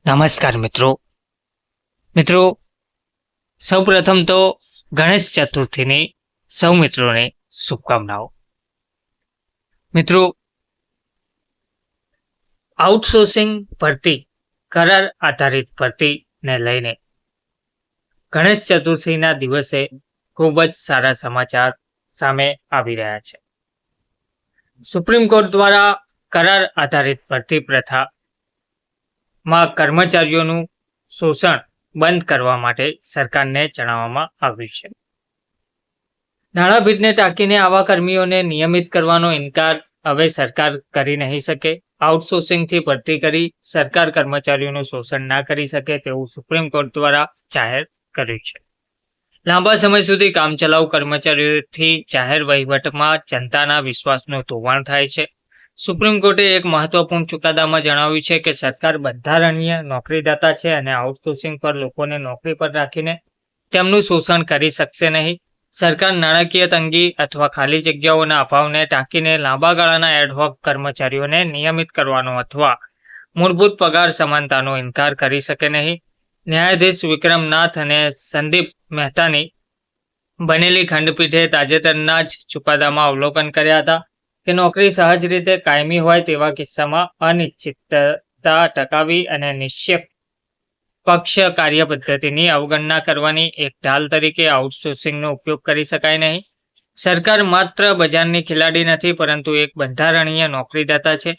નમસ્કાર મિત્રો સૌપ્રથમ તો ગણેશ ચતુર્થીની સૌ મિત્રોને શુભકામનાઓ। મિત્રો, આઉટસોર્સિંગ ભરતી કરાર આધારિત ભરતીને લઈને ગણેશ ચતુર્થીના દિવસે ખૂબ જ સારા સમાચાર સામે આવી રહ્યા છે। સુપ્રીમ કોર્ટ દ્વારા કરાર આધારિત ભરતી પ્રથામાં કર્મચારીઓનું શોષણ બંધ કરવા માટે સરકારને જણાવવામાં આવ્યું છે। નાણાભીડને ટાંકીને આવા કર્મીઓને નિયમિત કરવાનો ઇનકાર હવે સરકાર કરી નહીં શકે। આઉટસોર્સિંગથી ભરતી કરી સરકાર કર્મચારીઓનું શોષણ ના કરી શકે તેવું સુપ્રીમ કોર્ટ દ્વારા જાહેર કર્યું છે। લાંબા સમય સુધી કામચલાઉ કર્મચારીઓથી જાહેર વહીવટમાં જનતાના વિશ્વાસનું ધોવાણ થાય છે। સુપ્રીમ કોર્ટે એક મહત્વપૂર્ણ ચુકાદામાં જણાવ્યું છે કે સરકાર બંધારણીય નોકરીદાતા છે અને આઉટસોર્સિંગ પર લોકોને નોકરી પર રાખીને તેમનું શોષણ કરી શકશે નહીં। સરકાર નાણાકીય તંગી અથવા ખાલી જગ્યાઓના અભાવને ટાંકીને લાંબા ગાળાના એડહોક કર્મચારીઓને નિયમિત કરવાનો અથવા મૂળભૂત પગાર સમાનતાનો ઇનકાર કરી શકે નહીં। ન્યાયાધીશ વિક્રમ નાથ અને સંદીપ મહેતાની બનેલી ખંડપીઠે તાજેતરના જ ચુકાદામાં અવલોકન કર્યા હતા કે નોકરી સહજ રીતે કાયમી હોય તેવા કિસ્સામાં અનિશ્ચિતતા ટકાવી અને નિષ્પક્ષ કાર્ય પદ્ધતિની અવગણના કરવાની એક ઢાલ તરીકે આઉટસોર્સિંગનો ઉપયોગ કરી શકાય નહીં। સરકાર માત્ર બજારની ખેલાડી નથી પરંતુ એક બંધારણીય નોકરીદાતા છે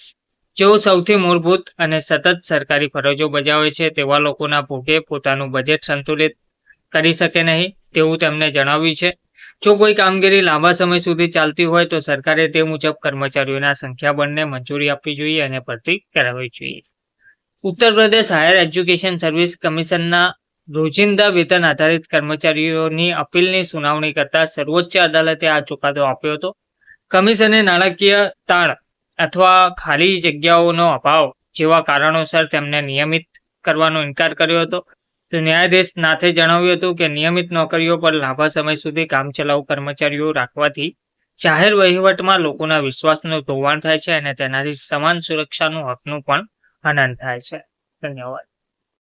જેઓ સૌથી મૂળભૂત અને સતત સરકારી ફરજો બજાવે છે તેવા લોકોના ભોગે પોતાનું બજેટ સંતુલિત કરી શકે નહીં તેવું તેમણે જણાવ્યું છે। જો કોઈ કામગીરી લાંબા સમય સુધી ચાલતી હોય તો સરકારે તે મુજબ કર્મચારીઓના સંખ્યાબળને મંજૂરી આપવી જોઈએ અને ભરતી કરાવવી જોઈએ। Uttar Pradesh higher education service કમિશનના રોજિંદા વેતન આધારિત કર્મચારીઓની અપીલની સુનાવણી કરતા સર્વોચ્ચ અદાલતે આ ચુકાદો આપ્યો હતો। કમિશને નાણાકીય તાણ અથવા ખાલી જગ્યાઓનો અભાવ જેવા કારણોસર તેમને નિયમિત કરવાનો ઇનકાર કર્યો હતો। તો ન્યાયાધીશ નાથે જણાવ્યું હતું કે નિયમિત નોકરીઓ પર લાંબા સમય સુધી કામચલાઉ કર્મચારીઓ રાખવાથી જાહેર વહીવટમાં લોકોના વિશ્વાસનું ધોવાણ થાય છે અને તેનાથી સમાન સુરક્ષાનું હકનું પણ હનન થાય છે। ધન્યવાદ।